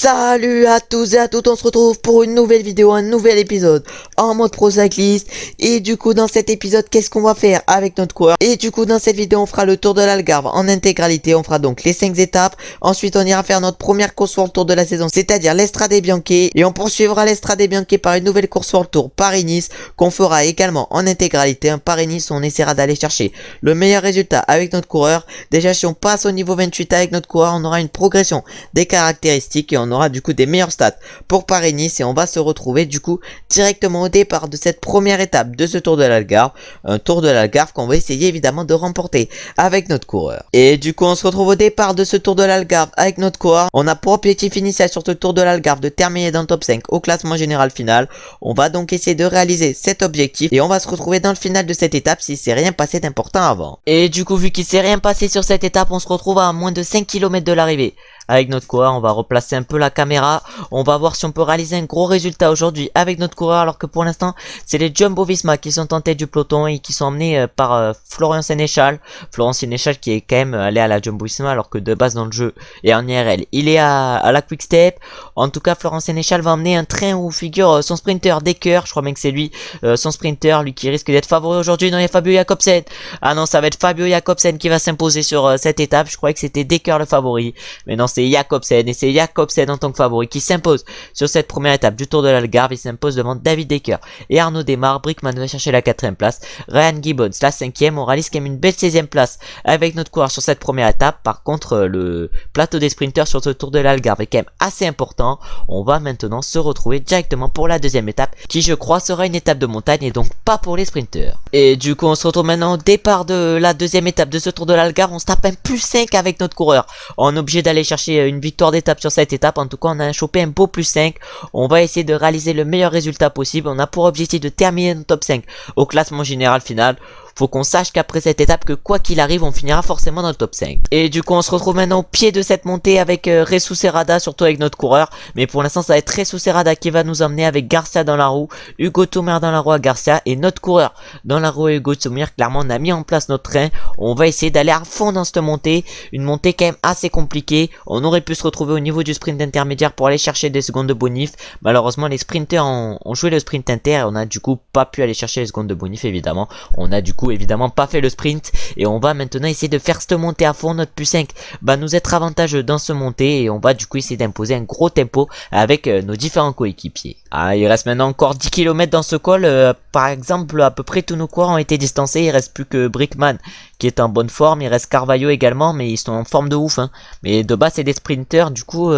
Salut à tous et à toutes, on se retrouve pour une nouvelle vidéo, un nouvel épisode en mode pro cycliste. Et du coup dans cet épisode, qu'est-ce qu'on va faire avec notre coureur? Et du coup dans cette vidéo on fera le tour de l'Algarve en intégralité, on fera donc les 5 étapes. Ensuite on ira faire notre première course sur le tour de la saison, c'est-à-dire l'Estrade Bianche. Et on poursuivra l'Estrade Bianche par une nouvelle course sur le tour Paris-Nice, qu'on fera également en intégralité. Un Paris-Nice où on essaiera d'aller chercher le meilleur résultat avec notre coureur. Déjà si on passe au niveau 28 avec notre coureur, on aura une progression des caractéristiques et on aura du coup des meilleurs stats pour Paris-Nice, et on va se retrouver du coup directement au départ de cette première étape de ce tour de l'Algarve, un tour de l'Algarve qu'on va essayer évidemment de remporter avec notre coureur. Et du coup on se retrouve au départ de ce tour de l'Algarve avec notre coureur. On a pour objectif initial sur ce tour de l'Algarve de terminer dans le top 5 au classement général final. On va donc essayer de réaliser cet objectif et on va se retrouver dans le final de cette étape si c'est rien passé d'important avant. Et du coup vu qu'il s'est rien passé sur cette étape, on se retrouve à moins de 5 km de l'arrivée. Avec notre coureur, on va replacer un peu la caméra. On va voir si on peut réaliser un gros résultat aujourd'hui avec notre coureur. Alors que pour l'instant, c'est les Jumbo-Visma qui sont en tête du peloton et qui sont emmenés par Florian Sénéchal. Florian Sénéchal qui est quand même allé à la Jumbo-Visma alors que de base dans le jeu et en IRL, il est à la Quick Step. En tout cas, Florian Sénéchal va emmener un train où figure son sprinter Decker. Je crois même que c'est lui, son sprinter, lui qui risque d'être favori aujourd'hui. Non, il y a Fabio Jakobsen. Ah non, ça va être Fabio Jakobsen qui va s'imposer sur cette étape. Je croyais que c'était Decker le favori. Mais non, c'est Jakobsen, et c'est Jakobsen en tant que favori qui s'impose sur cette première étape du Tour de l'Algarve. Il s'impose devant David Decker et Arnaud Démare. Brickman va chercher la 4ème place, Ryan Gibbons la 5ème. On réalise quand même une belle 16ème place avec notre coureur sur cette première étape. Par contre le plateau des sprinters sur ce Tour de l'Algarve est quand même assez important. On va maintenant se retrouver directement pour la deuxième étape qui, je crois, sera une étape de montagne et donc pas pour les sprinters. Et du coup on se retrouve maintenant au départ de la deuxième étape de ce Tour de l'Algarve. On se tape un +5 avec notre coureur. On est obligé d'aller chercher une victoire d'étape sur cette étape. En tout cas on a chopé un beau +5. On va essayer de réaliser le meilleur résultat possible. On a pour objectif de terminer dans le top 5 au classement général final. Faut qu'on sache qu'après cette étape, que quoi qu'il arrive, on finira forcément dans le top 5. Et du coup, on se retrouve maintenant au pied de cette montée avec Ressus Serrada, surtout avec notre coureur. Mais pour l'instant, ça va être Ressus Serrada qui va nous emmener avec Garcia dans la roue, Hugo Tomer dans la roue à Garcia et notre coureur dans la roue à Hugo Tomer. Clairement, on a mis en place notre train. On va essayer d'aller à fond dans cette montée. Une montée quand même assez compliquée. On aurait pu se retrouver au niveau du sprint intermédiaire pour aller chercher des secondes de bonif. Malheureusement, les sprinters ont joué le sprint inter et on a du coup pas pu aller chercher les secondes de bonif, évidemment. On a du coup évidemment pas fait le sprint et on va maintenant essayer de faire cette montée à fond. Notre +5 va nous être avantageux dans ce montée et on va du coup essayer d'imposer un gros tempo avec nos différents coéquipiers. Il reste maintenant encore 10 km dans ce col. Par exemple, à peu près tous nos coureurs ont été distancés. Il reste plus que Brickman qui est en bonne forme. Il reste Carvalho également, mais ils sont en forme de ouf, hein. Mais de base c'est des sprinters, du coup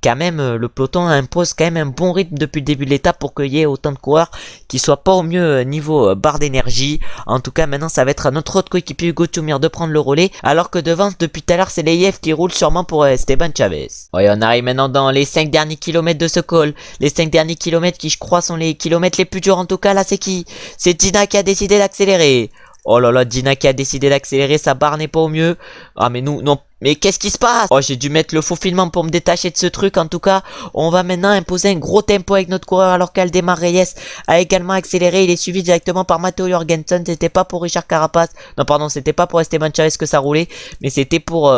quand même le peloton impose quand même un bon rythme depuis le début de l'étape pour qu'il y ait autant de coureurs qui soient pas au mieux niveau barre d'énergie. En tout cas maintenant ça va être à notre autre coéquipier Hugo Tomer de prendre le relais, alors que devant depuis tout à l'heure c'est l'EIF qui roule sûrement pour Esteban Chavez. Ouais, on arrive maintenant dans les 5 derniers kilomètres de ce col. Les 5 derniers kilomètres qui, je crois, sont les kilomètres les plus durs. En tout cas là c'est qui? C'est Dina qui a décidé d'accélérer. Oh là là, Dina qui a décidé d'accélérer, sa barre n'est pas au mieux. Ah mais nous, non, mais qu'est-ce qui se passe? Oh, j'ai dû mettre le faufilement pour me détacher de ce truc. En tout cas, on va maintenant imposer un gros tempo avec notre coureur, alors qu'Aldemar Reyes a également accéléré. Il est suivi directement par Matteo Jorgensen. C'était pas pour Richard Carapaz. Non, pardon, c'était pas pour Esteban Chavez que ça roulait, mais c'était pour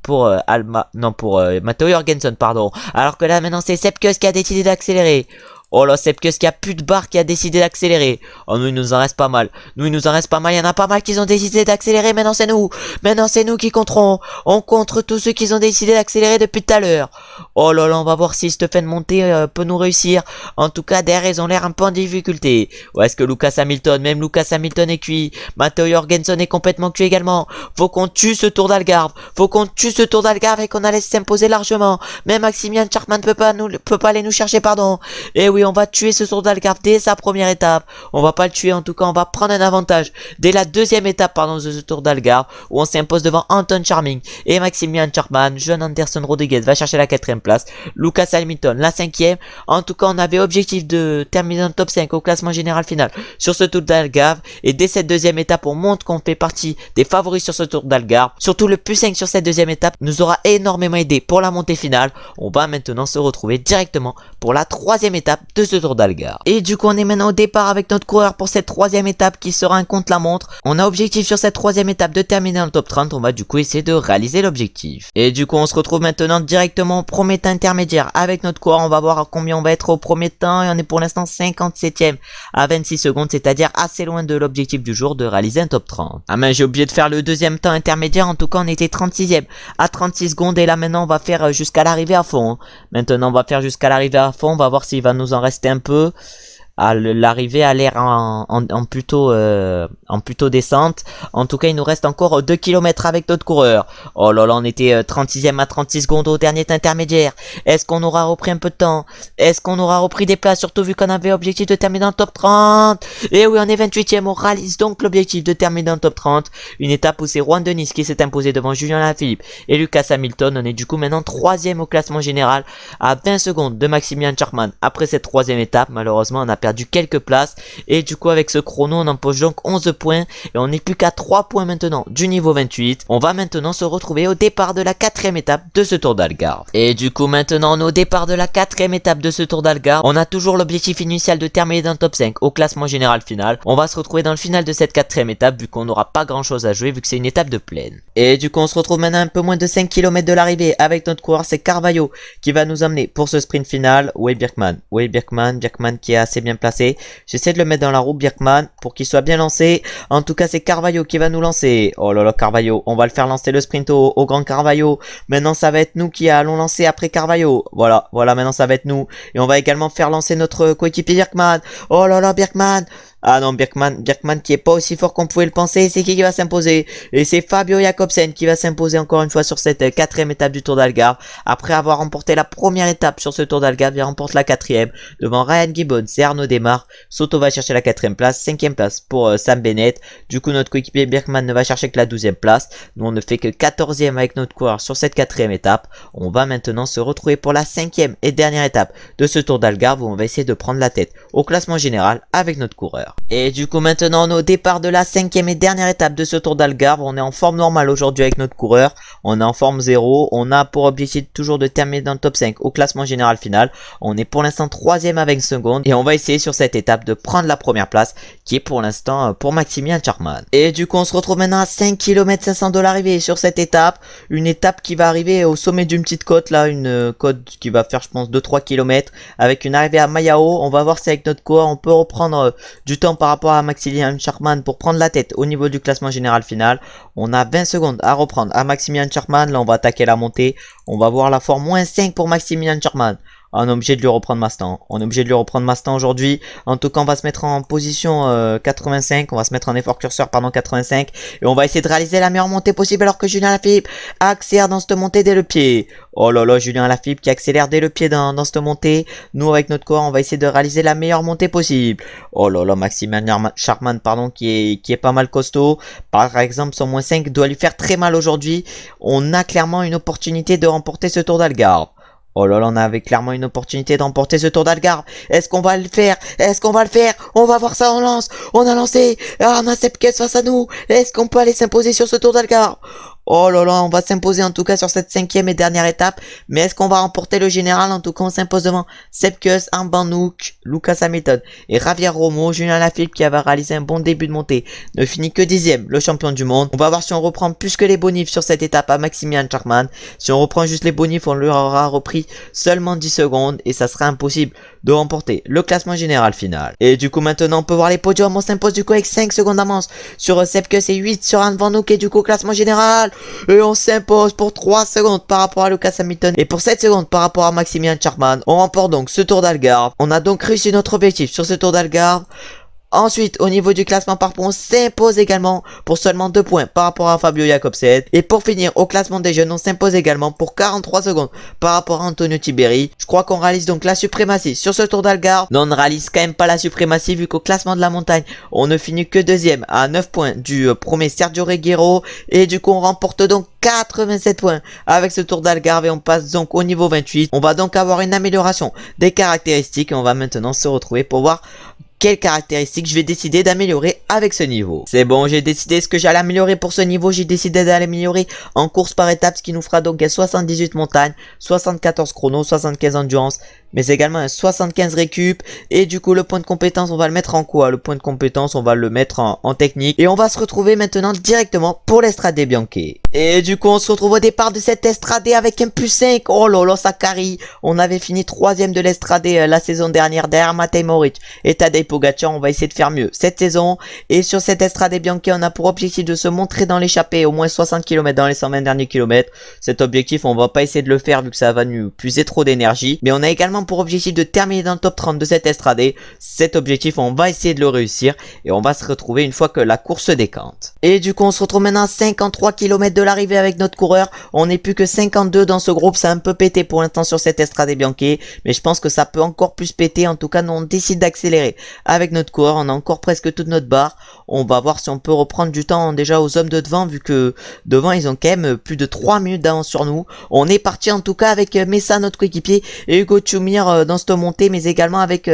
Matteo Jorgensen, pardon. Alors que là, maintenant, c'est Sepkus qui a décidé d'accélérer. Oh là, Sepkus qui a plus de barre qui a décidé d'accélérer. Oh, nous, il nous en reste pas mal. Nous, il nous en reste pas mal. Il y en a pas mal qui ont décidé d'accélérer. Maintenant, c'est nous. Maintenant, c'est nous qui compterons. On contre tous ceux qui ont décidé d'accélérer depuis tout à l'heure. Oh là là, on va voir si cette fin de montée peut nous réussir. En tout cas, derrière, ils ont l'air un peu en difficulté. Ou est-ce que Lucas Hamilton, même Lucas Hamilton est cuit. Matteo Jorgensen est complètement cuit également. Faut qu'on tue ce Tour d'Algarve. Faut qu'on tue ce Tour d'Algarve et qu'on allait s'imposer largement. Même Maximian Charman peut pas aller nous chercher, pardon. Et oui, on va tuer ce Tour d'Algarve dès sa première étape. On va pas le tuer, en tout cas on va prendre un avantage dès la deuxième étape de ce Tour d'Algarve, où on s'impose devant Anton Charming et Maximian Charman. John Anderson Rodriguez va chercher la 4ème place, Lucas Hamilton la 5ème. En tout cas on avait objectif de terminer dans le top 5 au classement général final sur ce Tour d'Algarve, et dès cette deuxième étape on montre qu'on fait partie des favoris sur ce Tour d'Algarve. Surtout le +5 sur cette deuxième étape nous aura énormément aidé pour la montée finale. On va maintenant se retrouver directement pour la troisième étape de ce Tour d'Algarve. Et du coup on est maintenant au départ avec notre coureur pour cette troisième étape qui sera un contre-la-montre. On a objectif sur cette troisième étape de terminer dans le top 30, on va du coup essayer de réaliser l'objectif. Et du coup on se retrouve maintenant directement au premier temps intermédiaire avec notre coureur, on va voir à combien on va être au premier temps et on est pour l'instant 57ème à 26 secondes, c'est-à-dire assez loin de l'objectif du jour de réaliser un top 30. Ah mais j'ai oublié de faire le deuxième temps intermédiaire, en tout cas on était 36ème à 36 secondes et là maintenant on va faire jusqu'à l'arrivée à fond. Maintenant on va faire jusqu'à l'arrivée à fond, on va voir s'il va nous en rester un peu. L'arrivée a l'air en plutôt descente. En tout cas il nous reste encore 2 km avec notre coureur. Oh là là, on était 36ème à 36 secondes au dernier intermédiaire. Est-ce qu'on aura repris un peu de temps? Est-ce qu'on aura repris des places, surtout vu qu'on avait objectif de terminer dans le top 30? Et oui, on est 28ème, on réalise donc l'objectif de terminer dans le top 30. Une étape où c'est Juan Denis qui s'est imposé devant Julien Lafilippe et Lucas Hamilton. On est du coup maintenant 3ème au classement général à 20 secondes de Maximilian Schachmann. Après cette troisième étape, malheureusement on a perdu quelques places et du coup avec ce chrono on empoche donc 11 points et on n'est plus qu'à 3 points maintenant du niveau 28. On va maintenant se retrouver au départ de la quatrième étape de ce Tour d'Algarve. Et du coup maintenant on est au départ de la quatrième étape de ce Tour d'Algarve. On a toujours l'objectif initial de terminer dans le top 5 au classement général final. On va se retrouver dans le final de cette quatrième étape vu qu'on n'aura pas grand chose à jouer vu que c'est une étape de plaine. Et du coup on se retrouve maintenant un peu moins de 5 km de l'arrivée avec notre coureur, c'est Carvalho qui va nous emmener pour ce sprint final. Oui Birkman qui est assez bien placé. J'essaie de le mettre dans la roue Birkman pour qu'il soit bien lancé. En tout cas c'est Carvalho qui va nous lancer. Oh là là, Carvalho, on va le faire lancer le sprint au grand Carvalho. Maintenant ça va être nous qui allons lancer après Carvalho. Voilà, maintenant ça va être nous. Et on va également faire lancer notre coéquipier Birkman. Oh là là, Birkman. Ah non, Birkman qui est pas aussi fort qu'on pouvait le penser. C'est qui va s'imposer? Et c'est Fabio Jakobsen qui va s'imposer encore une fois sur cette quatrième étape du Tour d'Algarve. Après avoir remporté la première étape sur ce Tour d'Algarve, il remporte la quatrième devant Ryan Gibbons et Arnaud Démare. Soto va chercher la quatrième place, cinquième place pour Sam Bennett. Du coup, notre coéquipier Birkman ne va chercher que la 12e place. Nous, on ne fait que 14e avec notre coureur sur cette quatrième étape. On va maintenant se retrouver pour la cinquième et dernière étape de ce Tour d'Algarve où on va essayer de prendre la tête au classement général avec notre coureur. Et du coup maintenant on est au départ de la cinquième et dernière étape de ce Tour d'Algarve. On est en forme normale aujourd'hui avec notre coureur. On est en forme 0. On a pour objectif toujours de terminer dans le top 5 au classement général final. On est pour l'instant 3ème à 20 secondes. Et on va essayer sur cette étape de prendre la première place qui est pour l'instant pour Maximilian Schachmann. Et du coup on se retrouve maintenant à 5 km 500 de l'arrivée sur cette étape. Une étape qui va arriver au sommet d'une petite côte là. Une côte qui va faire je pense 2-3 km avec une arrivée à Mayao. On va voir si avec notre coureur on peut reprendre du temps par rapport à Maximilian Schachmann pour prendre la tête au niveau du classement général final. On a 20 secondes à reprendre à Maximilian Schachmann. Là on va attaquer la montée. On va voir la forme -5 pour Maximilian Schachmann. On est obligé de lui reprendre Mastan. Aujourd'hui. En tout cas, on va se mettre en position 85. On va se mettre en effort curseur, 85. Et on va essayer de réaliser la meilleure montée possible alors que Julien Lafilippe accélère dans cette montée dès le pied. Oh là là, Julien Lafilippe qui accélère dès le pied dans cette montée. Nous, avec notre corps, on va essayer de réaliser la meilleure montée possible. Oh là là, Maximilian Schachmann, qui est pas mal costaud. Par exemple, son -5 doit lui faire très mal aujourd'hui. On a clairement une opportunité de remporter ce Tour d'Algarve. Oh là là, on avait clairement une opportunité d'emporter ce Tour d'Algarve. Est-ce qu'on va le faire? On va voir ça, on lance. On a lancé. Ah, on a Sepkes face à nous. Est-ce qu'on peut aller s'imposer sur ce Tour d'Algarve? Oh là là, on va s'imposer en tout cas sur cette cinquième et dernière étape. Mais est-ce qu'on va remporter le général? En tout cas, on s'impose devant Sepkes, Armand Nouk, Lucas Hamilton et Javier Romo. Julien Lafilippe qui avait réalisé un bon début de montée ne finit que 10ème, le champion du monde. On va voir si on reprend plus que les bonifs sur cette étape à Maximilian Schachmann. Si on reprend juste les bonifs, on leur aura repris seulement 10 secondes et ça sera impossible de remporter le classement général final. Et du coup, maintenant, on peut voir les podiums. On s'impose du coup avec 5 secondes d'avance sur Sepkes et 8 sur Armand Nouk et du coup, classement général. Et on s'impose pour 3 secondes par rapport à Lucas Hamilton et pour 7 secondes par rapport à Maximilian Schachmann. On remporte donc ce Tour d'Algarve. On a donc réussi notre objectif sur ce Tour d'Algarve. Ensuite, au niveau du classement par points, on s'impose également pour seulement 2 points par rapport à Fabio Jakobsen. Et pour finir, au classement des jeunes, on s'impose également pour 43 secondes par rapport à Antonio Tiberi. Je crois qu'on réalise donc la suprématie sur ce Tour d'Algarve. Mais on ne réalise quand même pas la suprématie vu qu'au classement de la montagne, on ne finit que 2ème à 9 points du premier Sergio Regueiro. Et du coup, on remporte donc 87 points avec ce Tour d'Algarve et on passe donc au niveau 28. On va donc avoir une amélioration des caractéristiques et on va maintenant se retrouver pour voir quelles caractéristiques je vais décider d'améliorer avec ce niveau. C'est bon, j'ai décidé ce que j'allais améliorer pour ce niveau. J'ai décidé d'aller améliorer en course par étapes, ce qui nous fera donc 78 montagnes, 74 chrono, 75 endurance, mais également un 75 récup. Et du coup, le point de compétence, on va le mettre en quoi? Le point de compétence, on va le mettre en technique. Et on va se retrouver maintenant directement pour l'Estrade Bianche. Et du coup, on se retrouve au départ de cette Estrade avec un +5. Oh là là, ça carie. On avait fini 3ème de l'Estrade la saison dernière derrière Matej Moric et Tadej Pogacar. On va essayer de faire mieux cette saison. Et sur cette Estrade Bianche, on a pour objectif de se montrer dans l'échappée au moins 60 km dans les 120 derniers kilomètres. Cet objectif, on va pas essayer de le faire vu que ça va nous puiser trop d'énergie. Mais on a également pour objectif de terminer dans le top 30 de cette Estrade. Cet objectif, on va essayer de le réussir et on va se retrouver une fois que la course se décante. Et du coup, on se retrouve maintenant à 53 km de l'arrivée avec notre coureur. On n'est plus que 52 dans ce groupe. Ça a un peu pété pour l'instant sur cette Estrade Bianche, mais je pense que ça peut encore plus péter. En tout cas, nous on décide d'accélérer avec notre coureur. On a encore presque toute notre barre. On va voir si on peut reprendre du temps déjà aux hommes de devant, vu que devant ils ont quand même plus de 3 minutes d'avance sur nous. On est parti en tout cas avec Messa, notre coéquipier, et Hugo Tchumir dans cette montée, mais également avec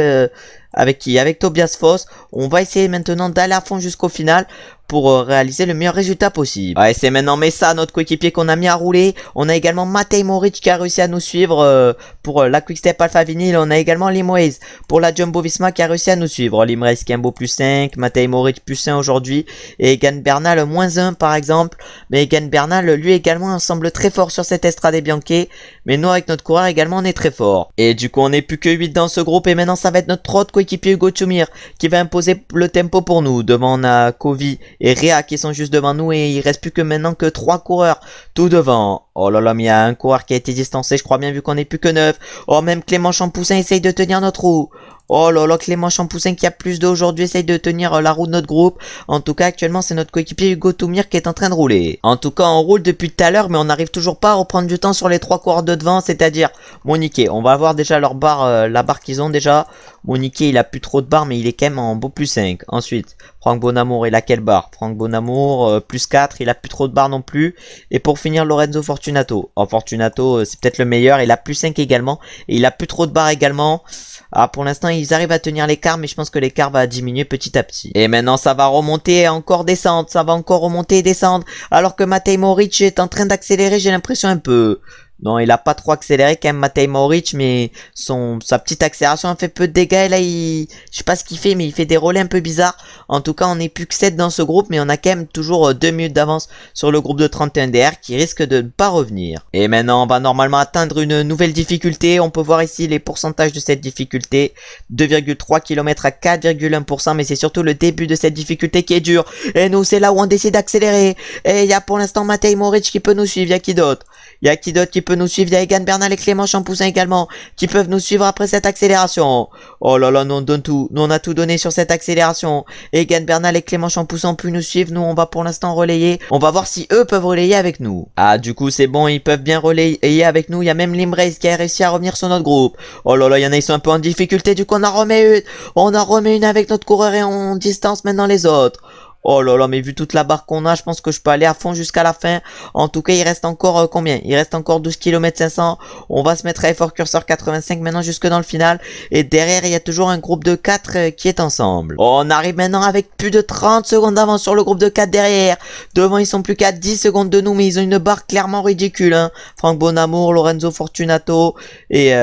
avec Tobias Foss. On va essayer maintenant d'aller à fond jusqu'au final pour réaliser le meilleur résultat possible. Ouais, c'est maintenant Messa, notre coéquipier, qu'on a mis à rouler. On a également Matej Moric qui a réussi à nous suivre pour la Quick-Step Alpha Vinyl. On a également Limrace pour la Jumbo-Visma qui a réussi à nous suivre. Limrace qui a un beau +5, Matej Moric +1 aujourd'hui, et Egan Bernal -1 par exemple. Mais Egan Bernal, lui également, semble très fort sur cette Estrade Bianche. Mais nous, avec notre coureur également, on est très fort. Et du coup, on n'est plus que 8 dans ce groupe. Et maintenant, ça va être notre autre coéquipier Hugo Tchumir qui va imposer le tempo pour nous. Devant, on a Kovi et Rea qui sont juste devant nous, et il reste plus que maintenant que 3 coureurs tout devant. Oh là là, mais il y a un coureur qui a été distancé, je crois bien, vu qu'on n'est plus que 9. Oh, même Clément Champoussin essaye de tenir notre roue. Oh là là, Clément Champoussin qui a plus d'aujourd'hui essaye de tenir la roue de notre groupe. En tout cas, actuellement, c'est notre coéquipier Hugo Tchumir qui est en train de rouler. En tout cas, on roule depuis tout à l'heure, mais on n'arrive toujours pas à reprendre du temps sur les 3 coureurs de devant, c'est-à-dire Moniquet. On va avoir déjà leur barre, la barre qu'ils ont déjà. Moniquet, il a plus trop de barres, mais il est quand même en beau +5. Ensuite, Franck Bonamour, il a quelle barre? Franck Bonamour, +4, il a plus trop de barres non plus. Et pour finir, Lorenzo Fortunato. Oh, Fortunato, c'est peut-être le meilleur, il a +5 également. Et il a plus trop de barres également. Ah, pour l'instant, ils arrivent à tenir l'écart, mais je pense que l'écart va diminuer petit à petit. Et maintenant, ça va remonter et encore descendre. Ça va encore remonter et descendre. Alors que Matej Moric est en train d'accélérer, j'ai l'impression un peu. Non, il a pas trop accéléré quand même, Matej Moric, mais sa petite accélération a fait peu de dégâts. Et là, je sais pas ce qu'il fait, mais il fait des relais un peu bizarres. En tout cas, on n'est plus que 7 dans ce groupe, mais on a quand même toujours 2 minutes d'avance sur le groupe de 31 DR qui risque de ne pas revenir. Et maintenant, on va normalement atteindre une nouvelle difficulté. On peut voir ici les pourcentages de cette difficulté. 2,3 km à 4,1%, mais c'est surtout le début de cette difficulté qui est dur. Et nous, c'est là où on décide d'accélérer. Et il y a pour l'instant Matej Moric qui peut nous suivre. Il y a qui d'autre? Il y a qui d'autre qui peut nous suivre? Il y a Egan Bernal et Clément Champoussin également qui peuvent nous suivre après cette accélération. Oh là là, nous on donne tout. Nous on a tout donné sur cette accélération. Egan Bernal et Clément Champoussin ont pu nous suivre. Nous on va pour l'instant relayer. On va voir si eux peuvent relayer avec nous. Ah, du coup c'est bon, ils peuvent bien relayer avec nous. Il y a même Limrace qui a réussi à revenir sur notre groupe. Oh là là, il y en a, ils sont un peu en difficulté. Du coup on en remet une. On en remet une avec notre coureur et on distance maintenant les autres. Oh là là, mais vu toute la barre qu'on a, je pense que je peux aller à fond jusqu'à la fin. En tout cas, il reste encore combien? Il reste encore 12 km 500. On va se mettre à effort curseur 85 maintenant jusque dans le final. Et derrière, il y a toujours un groupe de 4 qui est ensemble. Oh, on arrive maintenant avec plus de 30 secondes d'avance sur le groupe de 4 derrière. Devant, ils sont plus qu'à 10 secondes de nous, mais ils ont une barre clairement ridicule. Hein. Franck Bonamour, Lorenzo Fortunato et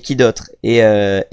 qui d'autre? Et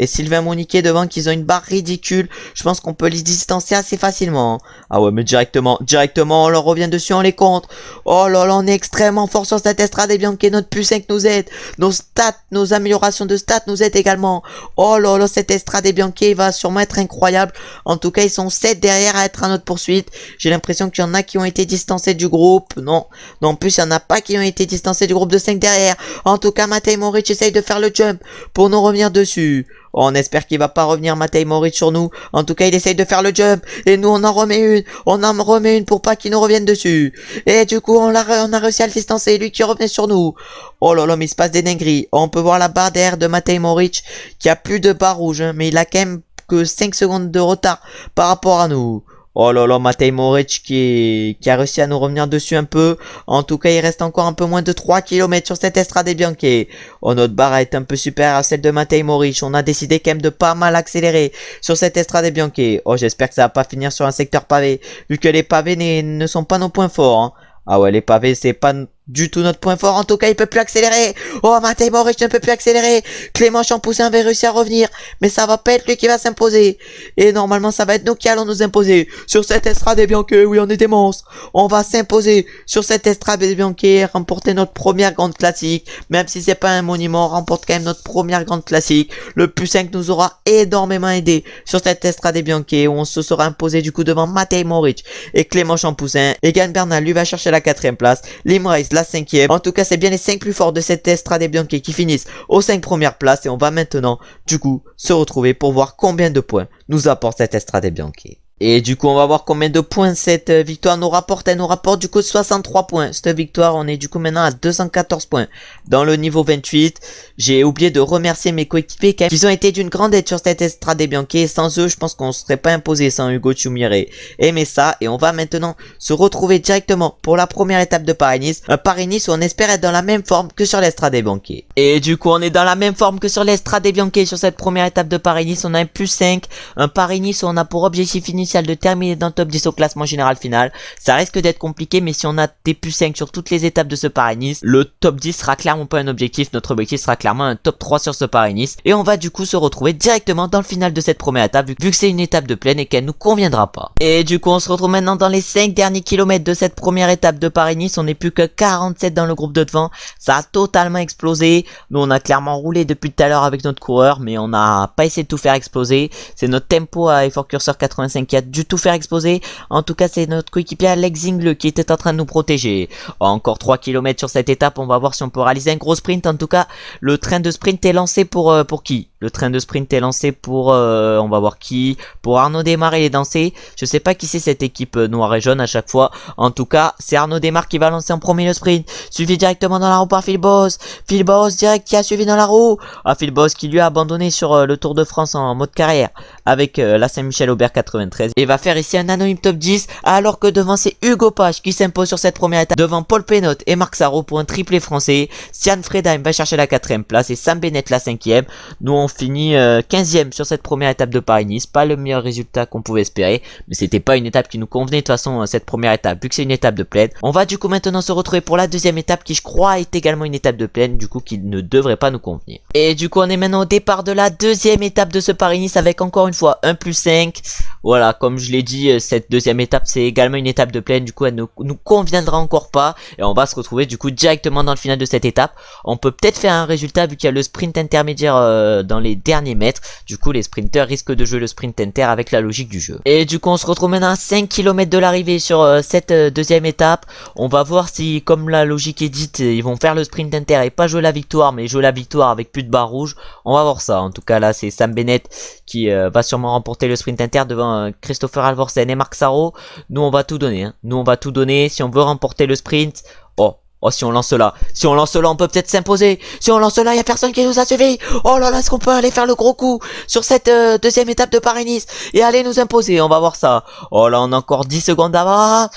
Sylvain Moniquet devant, qu'ils ont une barre ridicule. Je pense qu'on peut les distancer assez facilement. Ah ouais, mais directement, on leur revient dessus, on les contre. Oh là là, on est extrêmement fort sur cette Estrade Bianche. Notre +5 nous aide. Nos stats, nos améliorations de stats nous aident également. Oh là là, cette Estrade Bianche va sûrement être incroyable. En tout cas, ils sont 7 derrière à être à notre poursuite. J'ai l'impression qu'il y en a qui ont été distancés du groupe. Non, en plus, il y en a pas qui ont été distancés du groupe de 5 derrière. En tout cas, Matej Moric essaye de faire le jump pour nous revenir dessus. Oh, on espère qu'il va pas revenir Matej Moric sur nous. En tout cas, il essaye de faire le jump. Et nous, on en remet une. On en remet une pour pas qu'il nous revienne dessus. Et du coup, on a réussi à le distancer. Lui qui revenait sur nous. Oh là là, mais il se passe des dingueries. On peut voir la barre derrière de Matej Moric qui a plus de barre rouge. Hein, mais il a quand même que 5 secondes de retard par rapport à nous. Oh là là, Matej Moric qui a réussi à nous revenir dessus un peu. En tout cas, il reste encore un peu moins de 3 km sur cette Estrade Bianche. Oh, notre barre a été un peu supérieure à celle de Matej Moric. On a décidé quand même de pas mal accélérer sur cette Estrade Bianche. Oh, j'espère que ça va pas finir sur un secteur pavé, vu que les pavés ne sont pas nos points forts. Hein. Ah ouais, les pavés, c'est pas du tout notre point fort. En tout cas, il peut plus accélérer. Oh, Matej Moric ne peut plus accélérer. Clément Champoussin avait réussi à revenir, mais ça va pas être lui qui va s'imposer. Et normalement, ça va être nous qui allons nous imposer sur cette Estrade Bianche. Oui, on est des monstres. On va s'imposer sur cette Estrade Bianche et remporter notre première grande classique. Même si c'est pas un monument, on remporte quand même notre première grande classique. Le plus 5 nous aura énormément aidé sur cette Estrade Bianche où on se sera imposé du coup devant Matej Moric et Clément Champoussin. Egan Bernal lui va chercher la 4ème place. Limrace la 5ème. En tout cas, c'est bien les 5 plus forts de cette Estrade Bianche qui finissent aux 5 premières places et on va maintenant du coup se retrouver pour voir combien de points nous apporte cette Estrade Bianche. Et du coup, on va voir combien de points cette victoire nous rapporte. Elle nous rapporte du coup 63 points. Cette victoire, on est du coup maintenant à 214 points. Dans le niveau 28, j'ai oublié de remercier mes coéquipiers qui ont été d'une grande aide sur cette Estrade Bianche. Et sans eux, je pense qu'on ne serait pas imposé sans Hugo Tchoumiré et Messa. Et on va maintenant se retrouver directement pour la première étape de Paris-Nice. Un Paris-Nice où on espère être dans la même forme que sur l'Estrade Bianche. Et du coup, on est dans la même forme que sur l'Estrade Bianche sur cette première étape de Paris-Nice. On a un plus 5. Un Paris-Nice où on a pour objectif initial de terminer dans le top 10 au classement général final. Ça risque d'être compliqué, mais si on a des plus 5 sur toutes les étapes de ce Paris-Nice, le top 10 sera clairement pas un objectif. Notre objectif sera clairement un top 3 sur ce Paris-Nice. Et on va du coup se retrouver directement dans le final de cette première étape, vu que c'est une étape de plaine et qu'elle nous conviendra pas. Et du coup, on se retrouve maintenant dans les 5 derniers kilomètres de cette première étape de Paris-Nice. On n'est plus que 47 dans le groupe de devant. Ça a totalement explosé. Nous, on a clairement roulé depuis tout à l'heure avec notre coureur, mais on n'a pas essayé de tout faire exploser. C'est notre tempo à Effort Curseur 85 qui a du tout faire exploser. En tout cas, c'est notre coéquipier Alex Zingle qui était en train de nous protéger. Encore 3 km sur cette étape. On va voir si on peut réaliser un gros sprint. En tout cas, le train de sprint est lancé pour qui? Le train de sprint est lancé pour, on va voir qui. Pour Arnaud Desmar, il est lancé. Je sais pas qui c'est cette équipe noire et jaune à chaque fois. En tout cas, c'est Arnaud Desmar qui va lancer en premier le sprint. Suivi directement dans la roue par Phil Boss. Phil Boss direct qui a suivi dans la roue. Ah, Phil Boss qui lui a abandonné sur le Tour de France en mode carrière avec la Saint-Michel-Aubert 93. Et va faire ici un anonyme top 10 alors que devant c'est Hugo Page qui s'impose sur cette première étape devant Paul Pénot et Marc Sarro pour un triplé français. Sian Fredheim va chercher la 4ème place et Sam Bennett la 5ème. Nous on finit 15ème sur cette première étape de Paris-Nice. Pas le meilleur résultat qu'on pouvait espérer, mais c'était pas une étape qui nous convenait de toute façon cette première étape vu que c'est une étape de plaine. On va du coup maintenant se retrouver pour la deuxième étape qui je crois est également une étape de plaine, du coup qui ne devrait pas nous convenir. Et du coup on est maintenant au départ de la deuxième étape de ce Paris-Nice avec encore une fois un plus 5. Voilà, comme je l'ai dit, cette deuxième étape c'est également une étape de plaine, du coup elle ne nous conviendra encore pas et on va se retrouver du coup directement dans le final de cette étape. On peut peut-être faire un résultat vu qu'il y a le sprint intermédiaire dans les derniers mètres, du coup les sprinters risquent de jouer le sprint inter avec la logique du jeu. Et du coup on se retrouve maintenant à 5 km de l'arrivée sur cette deuxième étape. On va voir si comme la logique est dite ils vont faire le sprint inter et pas jouer la victoire mais jouer la victoire avec plus de barre rouge. On va voir ça. En tout cas là c'est Sam Bennett qui va sûrement remporter le sprint inter devant Christopher Alvorsen et Marc Sarro. Nous on va tout donner, hein. Nous on va tout donner si on veut remporter le sprint. Oh, si on lance là, on peut peut-être s'imposer. Si on lance là, il y a personne qui nous a suivi. Oh là là, est-ce qu'on peut aller faire le gros coup sur cette deuxième étape de Paris-Nice et aller nous imposer? On va voir ça. Oh là, on a encore 10 secondes d'avance.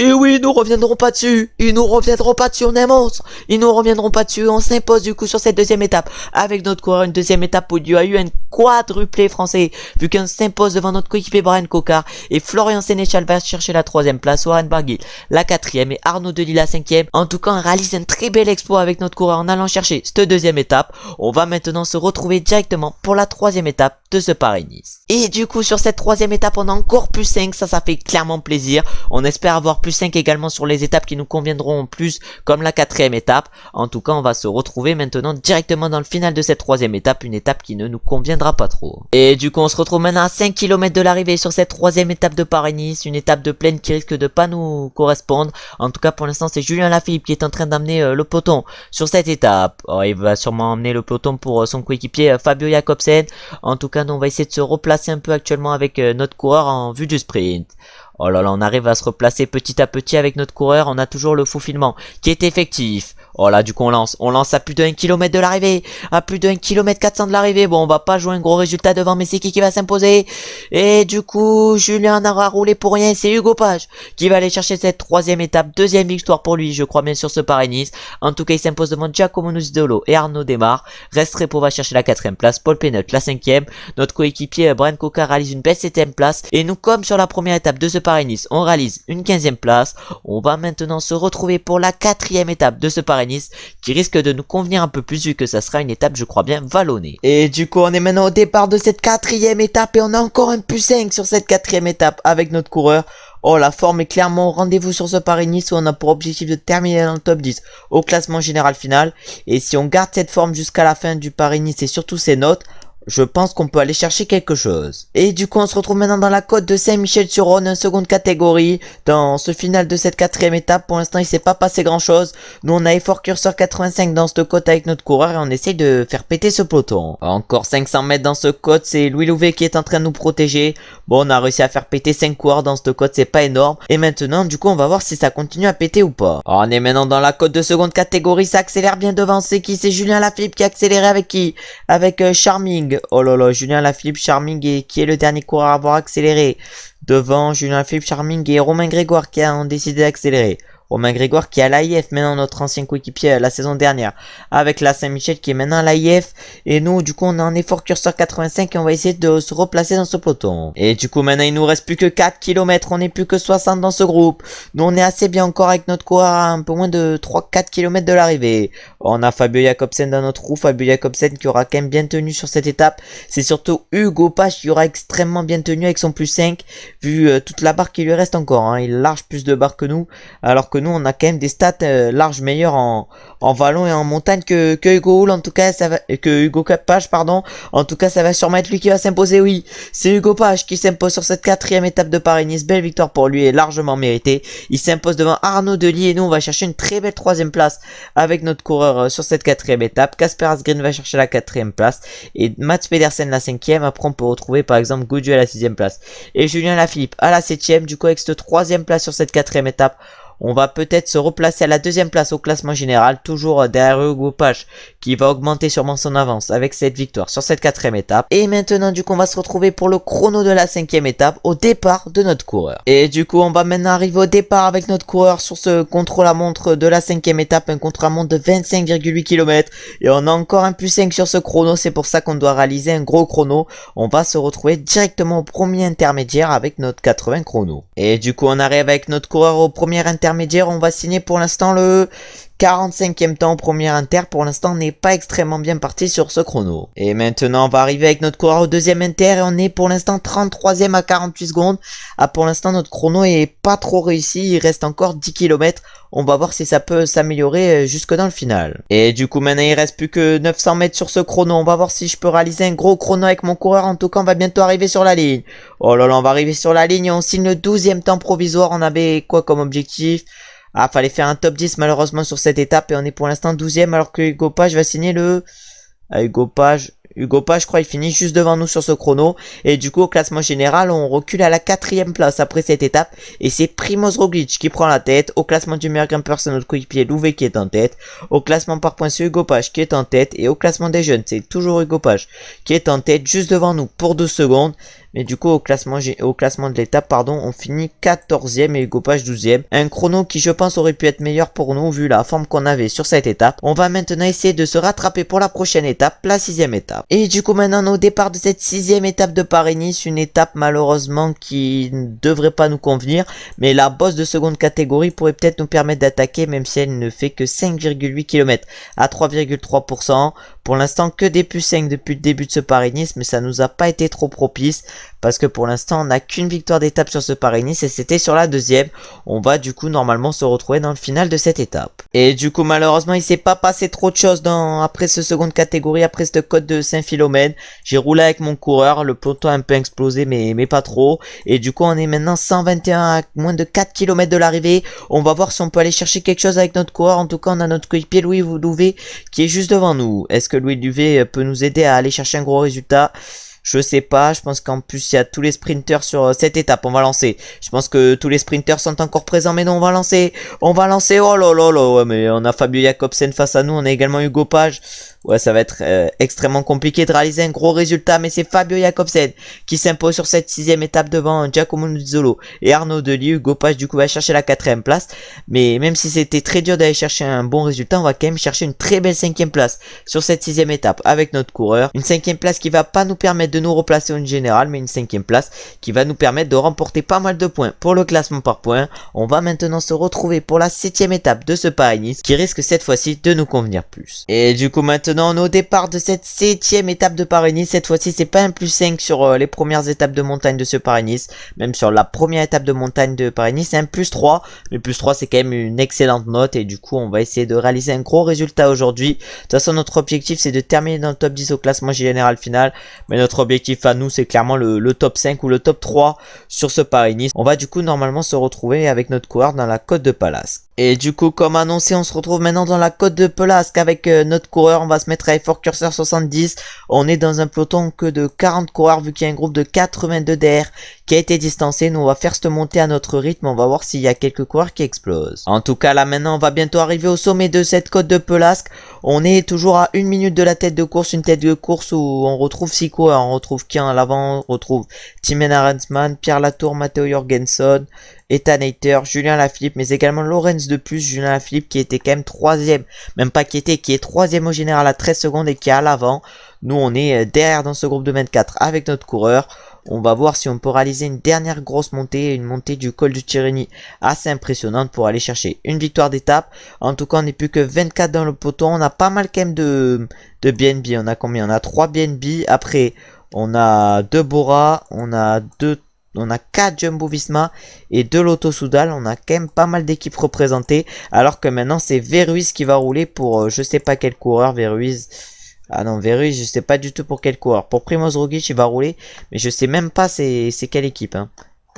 Et oui, ils nous reviendront pas dessus. Ils nous reviendront pas dessus, on est monstre. Ils nous reviendront pas dessus. On s'impose du coup sur cette deuxième étape avec notre coureur. Une deuxième étape où il y a eu un quadruplé français vu qu'on s'impose devant notre coéquipier Brian Cocard. Et Florian Sénéchal va chercher la 3ème place. Warren Barguil la 4ème et Arnaud Delis la 5ème. En tout cas, on réalise un très bel exploit avec notre coureur en allant chercher cette deuxième étape. On va maintenant se retrouver directement pour la 3ème étape de ce Paris-Nice. Et du coup, sur cette 3ème étape, on a encore plus 5. Ça fait clairement plaisir. On espère avoir plus 5 également sur les étapes qui nous conviendront plus comme la 4ème étape. En tout cas on va se retrouver maintenant directement dans le final de cette 3ème étape, une étape qui ne nous conviendra pas trop. Et du coup on se retrouve maintenant à 5 km de l'arrivée sur cette 3ème étape de Paris-Nice, une étape de plaine qui risque de pas nous correspondre. En tout cas pour l'instant c'est Julien Lafilippe qui est en train d'amener le peloton sur cette étape. Oh, il va sûrement emmener le peloton pour son coéquipier Fabio Jakobsen. En tout cas nous on va essayer de se replacer un peu actuellement avec notre coureur en vue du sprint. Oh là là, on arrive à se replacer petit à petit avec notre coureur. On a toujours le faufilement qui est effectif. Oh là, du coup, on lance à plus de 1 km de l'arrivée, à plus de 1 km 400 de l'arrivée. Bon, on va pas jouer un gros résultat devant, mais c'est qui va s'imposer? Et du coup, Julien n'aura roulé pour rien, c'est Hugo Page qui va aller chercher cette troisième étape, deuxième victoire pour lui, je crois bien sur ce Paris-Nice. En tout cas, il s'impose devant Giacomo Nuzzolo et Arnaud Démare. Restrepo va chercher la quatrième place, Paul Penut la cinquième. Notre coéquipier Brian Coca réalise une belle septième place. Et nous, comme sur la première étape de ce Paris-Nice, on réalise une 15e place. On va maintenant se retrouver pour la quatrième étape de ce Paris-Nice qui risque de nous convenir un peu plus vu que ça sera une étape, je crois bien, vallonnée. Et du coup, on est maintenant au départ de cette quatrième étape et on a encore un +5 sur cette quatrième étape avec notre coureur. Oh, la forme est clairement au rendez-vous sur ce Paris-Nice où on a pour objectif de terminer dans le top 10 au classement général final. Et si on garde cette forme jusqu'à la fin du Paris-Nice et surtout ses notes, je pense qu'on peut aller chercher quelque chose. Et du coup, on se retrouve maintenant dans la côte de Saint-Michel-sur-Rhône, en seconde catégorie. Dans ce final de cette quatrième étape, pour l'instant, il s'est pas passé grand-chose. Nous, on a Effort Curseur 85 dans cette côte avec notre coureur et on essaye de faire péter ce peloton. Encore 500 mètres dans ce côte, c'est Louis Louvet qui est en train de nous protéger. Bon, on a réussi à faire péter 5 coureurs dans cette côte, c'est pas énorme. Et maintenant, du coup, on va voir si ça continue à péter ou pas. Alors, on est maintenant dans la côte de seconde catégorie, ça accélère bien devant. C'est qui? C'est Julien Lafilippe qui a accéléré avec qui? Avec Charming. Oh là là, Julien Lafilippe, Charming et qui est le dernier coureur à avoir accéléré. Devant Julien Lafilippe, Charming et Romain Grégoire qui ont décidé d'accélérer. Romain Grégoire qui est à l'AIF, maintenant notre ancien coéquipier la saison dernière, avec la Saint-Michel qui est maintenant à l'AIF. Et nous, du coup, on a un Effort Curseur 85 et on va essayer de se replacer dans ce peloton. Et du coup, maintenant, il nous reste plus que 4 km, on n'est plus que 60 dans ce groupe. Nous, on est assez bien encore avec notre coureur à un peu moins de 3-4 km de l'arrivée. On a Fabio Jakobsen dans notre roue, Fabio Jakobsen qui aura quand même bien tenu sur cette étape. C'est surtout Hugo Page qui aura extrêmement bien tenu avec son +5, vu toute la barre qui lui reste encore. Hein. Il large plus de barres que nous, alors que nous on a quand même des stats larges meilleures en vallon et en montagne que Hugo Hull, en tout cas ça va, que Hugo Page pardon. En tout cas ça va sûrement être lui qui va s'imposer. Oui, c'est Hugo Page qui s'impose sur cette quatrième étape de Paris-Nice. Belle victoire pour lui et largement méritée. Il s'impose devant Arnaud Delis et nous on va chercher une très belle troisième place avec notre coureur sur cette quatrième étape. Kasper Asgreen va chercher la quatrième place et Mats Pedersen la cinquième. Après on peut retrouver par exemple Gaudu à la sixième place et Julien Lafilippe à la septième. Du coup avec cette troisième place sur cette quatrième étape, on va peut-être se replacer à la deuxième place au classement général, toujours derrière Hugo Page, qui va augmenter sûrement son avance avec cette victoire sur cette quatrième étape. Et maintenant, du coup, on va se retrouver pour le chrono de la cinquième étape, au départ de notre coureur. Et du coup, on va maintenant arriver au départ avec notre coureur sur ce contre-la-montre de la cinquième étape, un contre-la-montre de 25,8 km. Et on a encore un +5 sur ce chrono, c'est pour ça qu'on doit réaliser un gros chrono. On va se retrouver directement au premier intermédiaire avec notre 80 chrono. Et du coup, on arrive avec notre coureur au premier intermédiaire. On va signer pour l'instant le 45e temps au premier inter. Pour l'instant on n'est pas extrêmement bien parti sur ce chrono. Et maintenant on va arriver avec notre coureur au deuxième inter et on est pour l'instant 33e à 48 secondes. Ah, pour l'instant notre chrono est pas trop réussi, il reste encore 10 km. On va voir si ça peut s'améliorer jusque dans le final. Et du coup maintenant il reste plus que 900 mètres sur ce chrono. On va voir si je peux réaliser un gros chrono avec mon coureur. En tout cas on va bientôt arriver sur la ligne. Oh là là, on va arriver sur la ligne et on signe le 12e temps provisoire. On avait quoi comme objectif? Ah, fallait faire un top 10 malheureusement sur cette étape et on est pour l'instant 12e alors que Hugo Page va signer le... Hugo Page, je crois, il finit juste devant nous sur ce chrono. Et du coup, au classement général, on recule à la 4e place après cette étape. Et c'est Primoz Roglic qui prend la tête. Au classement du meilleur grimpeur, c'est notre coéquipier Louvet qui est en tête. Au classement par points, c'est Hugo Page qui est en tête. Et au classement des jeunes, c'est toujours Hugo Page qui est en tête, juste devant nous pour 2 secondes. Mais du coup, au classement de l'étape, pardon, on finit 14e et Hugo Page 12e. Un chrono qui, je pense, aurait pu être meilleur pour nous vu la forme qu'on avait sur cette étape. On va maintenant essayer de se rattraper pour la prochaine étape, la 6e étape. Et du coup, maintenant, on est au départ de cette 6e étape de Paris-Nice. Une étape, malheureusement, qui ne devrait pas nous convenir. Mais la bosse de seconde catégorie pourrait peut-être nous permettre d'attaquer, même si elle ne fait que 5,8 km à 3,3%. Pour l'instant, que des +5 depuis le début de ce Paris-Nice, mais ça nous a pas été trop propice. Parce que pour l'instant on n'a qu'une victoire d'étape sur ce Paris-Nice et c'était sur la deuxième. On va du coup normalement se retrouver dans le final de cette étape. Et du coup malheureusement il s'est pas passé trop de choses après ce seconde catégorie, après cette côte de Saint-Philomène. J'ai roulé avec mon coureur, le peloton a un peu explosé mais pas trop. Et du coup on est maintenant 121 à moins de 4 km de l'arrivée. On va voir si on peut aller chercher quelque chose avec notre coureur. En tout cas on a notre coéquipier Louis Louvet qui est juste devant nous. Est-ce que Louis Louvet peut nous aider à aller chercher un gros résultat? Je sais pas, je pense qu'en plus il y a tous les sprinters sur cette étape, on va lancer. Je pense que tous les sprinters sont encore présents, mais non, on va lancer. On va lancer, oh là là là, ouais, mais on a Fabio Jakobsen face à nous, on a également Hugo Page. Ouais, ça va être extrêmement compliqué de réaliser un gros résultat, mais c'est Fabio Jakobsen qui s'impose sur cette 6ème étape devant Giacomo Nizzolo et Arnaud Delis. Hugo Page du coup va chercher la 4ème place, mais même si c'était très dur d'aller chercher un bon résultat, on va quand même chercher une très belle 5ème place sur cette 6ème étape avec notre coureur. Une 5ème place qui va pas nous permettre de nous replacer au général, mais une 5ème place qui va nous permettre de remporter pas mal de points pour le classement par points. On va maintenant se retrouver pour la 7ème étape de ce Paris-Nice qui risque cette fois-ci de nous convenir plus. Et du coup maintenant on est au départ de cette 7ème étape de Paris-Nice. Cette fois-ci c'est pas un +5 sur les premières étapes de montagne de ce Paris-Nice. Même sur la première étape de montagne de Paris-Nice c'est un +3. Mais +3 c'est quand même une excellente note. Et du coup on va essayer de réaliser un gros résultat aujourd'hui. De toute façon notre objectif c'est de terminer dans le top 10 au classement général final. Mais notre objectif à nous c'est clairement le top 5 ou le top 3 sur ce Paris-Nice. On va du coup normalement se retrouver avec notre coureur dans la côte de Palasque. Et du coup comme annoncé on se retrouve maintenant dans la côte de Palasque avec notre coureur. On va se mettre à Effort Curseur 70. On est dans un peloton que de 40 coureurs vu qu'il y a un groupe de 82 DR qui a été distancé. Nous on va faire cette montée à notre rythme. On va voir s'il y a quelques coureurs qui explosent. En tout cas là maintenant on va bientôt arriver au sommet de cette côte de Palasque. On est toujours à 1 minute de la tête de course. Une tête de course où on retrouve 6 coureurs. On retrouve qui à l'avant? On retrouve Timen Arensman, Pierre Latour, Matteo Jorgenson, Ethan Hayter, Julien Lafilippe, mais également Lorenz de plus. Julien Lafilippe qui était quand même 3ème, même pas qui est 3ème au général à 13 secondes et qui est à l'avant. Nous on est derrière dans ce groupe de 24 avec notre coureur. On va voir si on peut réaliser une dernière grosse montée, une montée du col du Tirreni assez impressionnante pour aller chercher une victoire d'étape. En tout cas on n'est plus que 24 dans le peloton. On a pas mal quand même de BNB. On a combien? On a 3 BNB. Après on a 2 Bora, on a 4 Jumbo Visma et 2 Lotto Soudal. On a quand même pas mal d'équipes représentées. Alors que maintenant c'est Verruiz qui va rouler pour je sais pas quel coureur. Verruiz. Ah non, Verruiz je sais pas du tout pour quel coureur. Pour Primoz Roglic il va rouler. Mais je sais même pas c'est quelle équipe. Hein.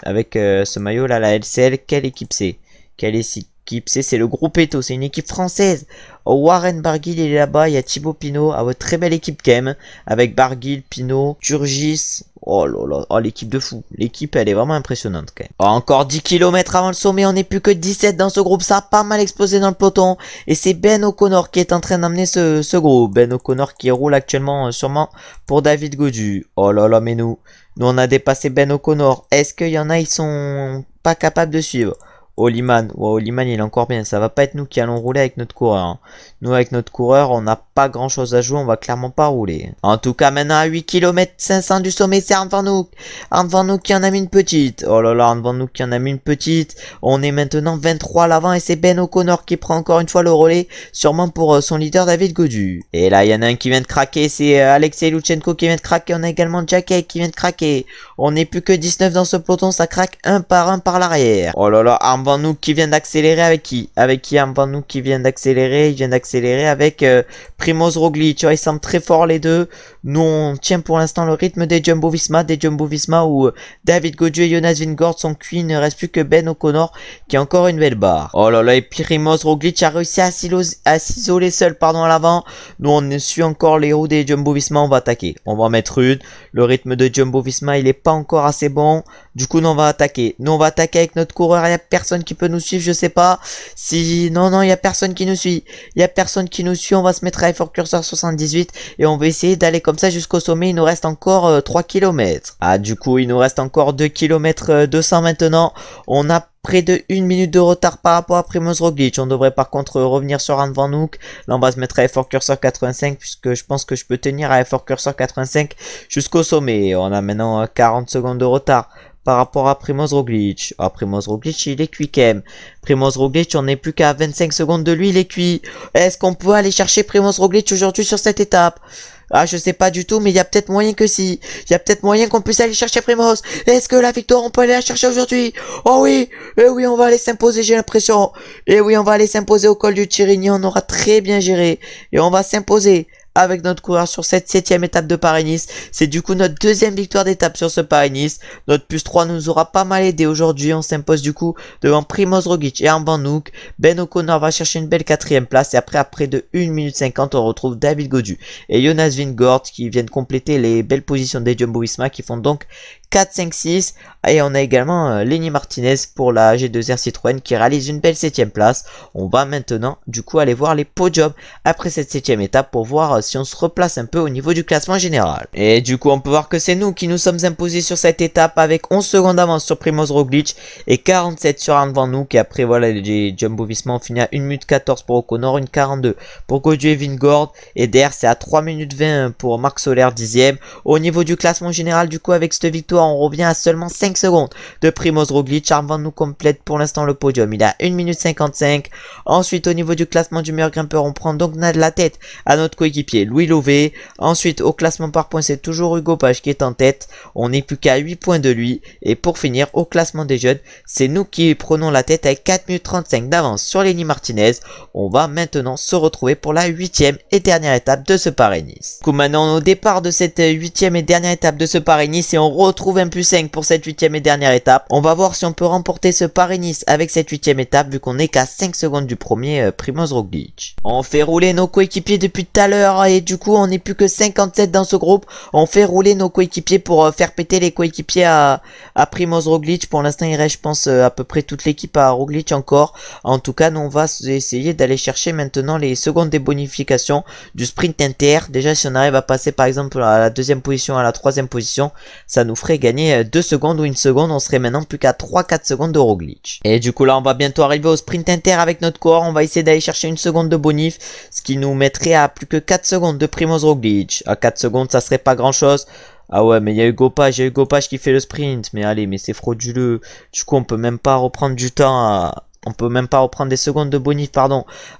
Avec ce maillot là, la LCL, quelle équipe c'est? Quelle équipe c'est le groupe Eto. C'est une équipe française. Oh, Warren Barguil il est là-bas. Il y a Thibaut Pinot. Ah ouais, très belle équipe quand même. Avec Barguil, Pinot, Turgis. Oh là là, oh, l'équipe de fou. L'équipe, elle est vraiment impressionnante quand même. Oh, encore 10 km avant le sommet, on n'est plus que 17 dans ce groupe. Ça a pas mal explosé dans le peloton. Et c'est Ben O'Connor qui est en train d'amener ce groupe. Ben O'Connor qui roule actuellement sûrement pour David Gaudu. Oh là là, mais nous on a dépassé Ben O'Connor. Est-ce qu'il y en a, ils sont pas capables de suivre? Oliman, ouais, Oliman il est encore bien, ça va pas être nous qui allons rouler avec notre coureur. Hein. Nous avec notre coureur on n'a pas grand chose à jouer, on va clairement pas rouler. En tout cas maintenant à 8 km 500 du sommet c'est Arnd Van Hoek. Arnd Van Hoek qui en a mis une petite. Oh là là, Arnd Van Hoek qui en a mis une petite. On est maintenant 23 à l'avant et c'est Ben O'Connor qui prend encore une fois le relais. Sûrement pour son leader David Gaudu. Et là il y en a un qui vient de craquer, c'est Alexei Luchenko qui vient de craquer. On a également Jacquet qui vient de craquer. On n'est plus que 19 dans ce peloton, ça craque un par l'arrière. Oh là là, Arnd Van Hoek qui vient d'accélérer avec qui? Avec qui Arnd Van Hoek qui vient d'accélérer? Il vient d'accélérer avec Primoz Roglic. Tu vois, ils semblent très forts les deux. Nous on tient pour l'instant le rythme des Jumbo Visma où David Gaudu et Jonas Vingegaard sont cuits. Il ne reste plus que Ben O'Connor qui a encore une belle barre. Oh là là, et Primoz Roglic a réussi à s'isoler seul à l'avant. Nous on suit encore les roues des Jumbo Visma. On va attaquer, on va en mettre une. Le rythme de Jumbo Visma il est pas encore assez bon. Du coup nous on va attaquer. Nous on va attaquer avec notre coureur. Il y a personne qui peut nous suivre, je sais pas. Si non, il y a personne qui nous suit. Il y a personne qui nous suit. On va se mettre à Effort Curseur 78 et on va essayer d'aller comme ça jusqu'au sommet. Il nous reste encore 3 km. Ah du coup il nous reste encore 2 km 200 maintenant. On a près de 1 minute de retard par rapport à Primoz Roglic. On devrait par contre revenir sur Arnd Van Hoek. Là on va se mettre à Effort Curseur 85 puisque je pense que je peux tenir à Effort Curseur 85 jusqu'au sommet. On a maintenant 40 secondes de retard par rapport à Primoz Roglic. Ah, Primoz Roglic, il est cuit quand même. Primoz Roglic, on n'est plus qu'à 25 secondes de lui, il est cuit. Est-ce qu'on peut aller chercher Primoz Roglic aujourd'hui sur cette étape? Ah, je sais pas du tout, mais il y a peut-être moyen que si. Il y a peut-être moyen qu'on puisse aller chercher Primoz. Est-ce que la victoire, on peut aller la chercher aujourd'hui? Oh oui, eh oui, on va aller s'imposer, j'ai l'impression. Eh oui, on va aller s'imposer au col du Tirreni, on aura très bien géré. Et on va s'imposer avec notre coureur sur cette 7ème étape de Paris-Nice. C'est du coup notre deuxième victoire d'étape sur ce Paris-Nice. Notre plus 3 nous aura pas mal aidé aujourd'hui. On s'impose du coup devant Primoz Roglic et Armband Nook. Ben O'Connor va chercher une belle 4ème place et après de 1 minute 50 on retrouve David Gaudu et Jonas Vingegaard qui viennent compléter les belles positions des Jumbo-Visma qui font donc 4, 5, 6. Et on a également Lenny Martinez pour la G2R Citroën qui réalise une belle 7ème place. On va maintenant du coup aller voir les podiums après cette 7ème étape pour voir si on se replace un peu au niveau du classement général. Et du coup on peut voir que c'est nous qui nous sommes imposés sur cette étape avec 11 secondes d'avance sur Primoz Roglic et 47 sur Armband Nook. Et après voilà, les Jumbo-Visma ont fini à 1 minute 14 pour O'Connor, une 42 pour Gaudu et Vingegaard. Et derrière c'est à 3 minutes 20 pour Marc Soler 10ème. Au niveau du classement général du coup avec cette victoire on revient à seulement 5 secondes de Primoz Roglic. Armband Nook complète pour l'instant le podium, il a 1 minute 55. Ensuite au niveau du classement du meilleur grimpeur on prend donc la tête à notre coéquipier Louis Lové. Ensuite au classement par points c'est toujours Hugo Page qui est en tête, on n'est plus qu'à 8 points de lui. Et pour finir au classement des jeunes c'est nous qui prenons la tête avec 4 minutes 35 d'avance sur Lenny Martinez. On va maintenant se retrouver pour la 8ème et dernière étape de ce Paris-Nice. Du coup maintenant on est au départ de cette 8ème et dernière étape de ce Paris-Nice et on retrouve un plus 5 pour cette 8ème et dernière étape. On va voir si on peut remporter ce Paris-Nice avec cette 8ème étape vu qu'on est qu'à 5 secondes du premier Primoz Roglic. On fait rouler nos coéquipiers depuis tout à l'heure et du coup on n'est plus que 57 dans ce groupe. On fait rouler nos coéquipiers pour faire péter les coéquipiers à Primoz Roglic. Pour l'instant il reste je pense à peu près toute l'équipe à Roglic encore. En tout cas nous on va essayer d'aller chercher maintenant les secondes des bonifications du sprint inter. Déjà si on arrive à passer par exemple à la 2ème position, à la 3ème position, ça nous ferait gagner 2 secondes ou 1 seconde. On serait maintenant plus qu'à 3-4 secondes de Roglic. Et du coup là on va bientôt arriver au sprint inter avec notre coureur. On va essayer d'aller chercher 1 seconde de bonif, ce qui nous mettrait à plus que 4 secondes de Primoz Roglic. À 4 secondes ça serait pas grand chose. Ah ouais mais il y a Hugo Page qui fait le sprint. Mais allez, mais c'est frauduleux. Du coup on peut même pas reprendre du temps on peut même pas reprendre des secondes de bonif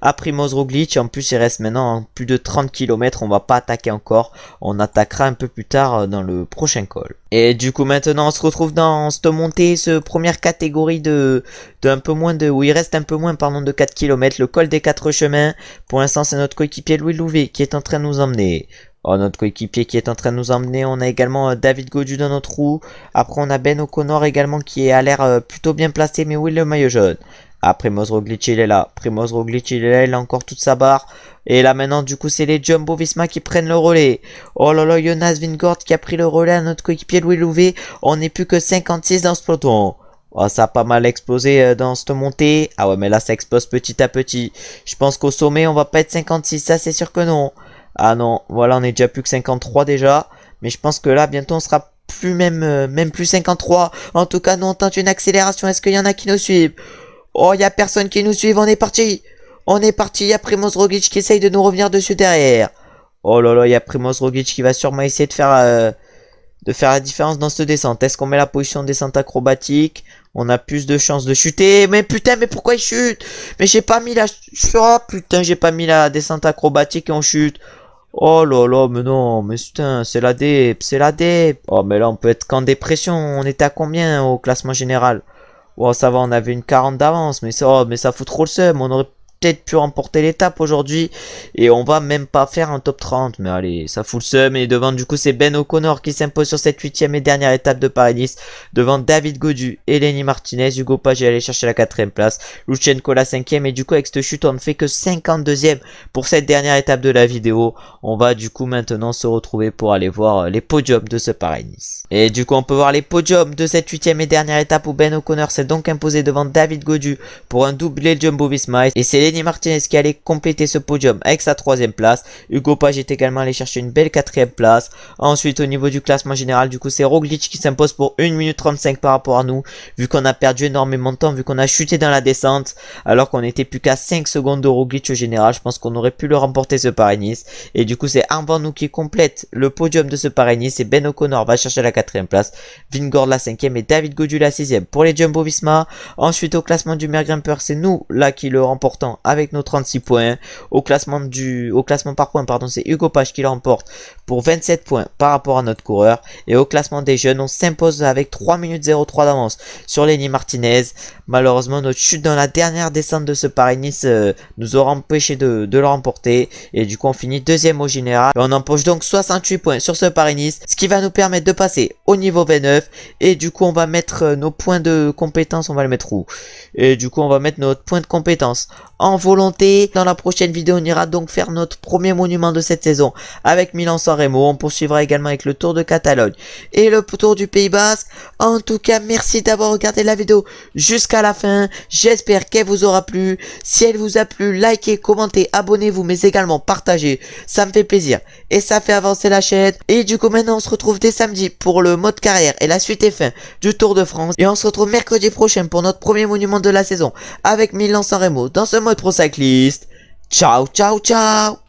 à Primoz Roglic. En plus il reste maintenant plus de 30 km, on va pas attaquer encore, on attaquera un peu plus tard dans le prochain col. Et du coup maintenant on se retrouve dans cette montée, ce première catégorie de un peu moins de, où il reste un peu moins pardon de 4 km, le col des 4 chemins. Pour l'instant c'est notre coéquipier Louis Louvet qui est en train de nous emmener. Oh, notre coéquipier qui est en train de nous emmener, on a également David Gaudu dans notre roue. Après on a Ben O'Connor également qui a l'air plutôt bien placé, mais où est le maillot jaune? Ah, Primoz Roglic il est là, Primoz Roglic il est là, il a encore toute sa barre. Et là maintenant du coup c'est les Jumbo-Visma qui prennent le relais. Oh là là, Jonas Vingegaard qui a pris le relais à notre coéquipier Louis Louvet. On n'est plus que 56 dans ce peloton. Oh, ça a pas mal explosé dans cette montée. Ah ouais mais là ça explose petit à petit. Je pense qu'au sommet on va pas être 56, ça c'est sûr que non. Ah non, voilà on est déjà plus que 53 déjà. Mais je pense que là bientôt on sera plus même plus 53. En tout cas nous on tente une accélération, est-ce qu'il y en a qui nous suivent? Oh, il y a personne qui nous suit, on est parti. On est parti, il y a Primoz Roglic qui essaye de nous revenir dessus derrière. Oh là là, il y a Primoz Roglic qui va sûrement essayer de faire la différence dans cette descente. Est-ce qu'on met la position de descente acrobatique? On a plus de chances de chuter. Mais putain, mais pourquoi il chute? Mais j'ai pas mis la... Oh putain, j'ai pas mis la descente acrobatique et on chute. Oh là là, mais non, mais putain, c'est la dép, c'est la dép. Oh, mais là, on peut être qu'en dépression. On était à combien au classement général? Oh, ça va, on avait une 40 d'avance, mais ça fout trop le seum. On aurait peut-être pu remporter l'étape aujourd'hui et on va même pas faire un top 30, mais allez, ça fout le seum. Et devant du coup c'est Ben O'Connor qui s'impose sur cette 8ème et dernière étape de Paris-Nice devant David Gaudu et Lenny Martinez. Hugo Page est allé chercher la 4ème place, Lutsenko la 5ème, et du coup avec cette chute on ne fait que 52ème pour cette dernière étape de la vidéo. On va du coup maintenant se retrouver pour aller voir les podiums de ce Paris-Nice. Et du coup on peut voir les podiums de cette 8ème et dernière étape où Ben O'Connor s'est donc imposé devant David Gaudu pour un doublé Jumbo-Visma, et c'est Lenny Martinez qui allait compléter ce podium avec sa 3ème place. Hugo Page est également allé chercher une belle 4ème place. Ensuite au niveau du classement général du coup c'est Roglic qui s'impose pour 1 minute 35 par rapport à nous, vu qu'on a perdu énormément de temps, vu qu'on a chuté dans la descente alors qu'on était plus qu'à 5 secondes de Roglic au général. Je pense qu'on aurait pu le remporter ce Paris-Nice. Et du coup c'est Armband Nook qui complète le podium de ce Paris-Nice, et Ben O'Connor va chercher la 4ème place, Vingegaard la 5ème et David Gaudu la 6ème pour les Jumbo-Visma. Ensuite au classement du meilleur grimpeur c'est nous là qui le remportons avec nos 36 points. Au classement par points, pardon, c'est Hugo Page qui l'emporte pour 27 points par rapport à notre coureur. Et au classement des jeunes, on s'impose avec 3 minutes 03 d'avance sur Lenny Martinez. Malheureusement, notre chute dans la dernière descente de ce Paris-Nice nous aura empêché de le remporter. Et du coup, on finit deuxième au général. Et on empoche donc 68 points sur ce Paris-Nice, ce qui va nous permettre de passer au niveau 29. Et du coup, on va mettre nos points de compétence, on va le mettre où? Et du coup, on va mettre notre point de compétence en volonté. Dans la prochaine vidéo, on ira donc faire notre premier monument de cette saison avec Milan-San Remo. On poursuivra également avec le Tour de Catalogne et le Tour du Pays Basque. En tout cas, merci d'avoir regardé la vidéo jusqu'à la fin. J'espère qu'elle vous aura plu. Si elle vous a plu, likez, commentez, abonnez-vous, mais également partagez. Ça me fait plaisir et ça fait avancer la chaîne. Et du coup, maintenant, on se retrouve dès samedi pour le mode carrière et la suite et fin du Tour de France. Et on se retrouve mercredi prochain pour notre premier monument de la saison avec Milan-San Remo dans ce mode pro cycliste. Ciao, ciao, ciao!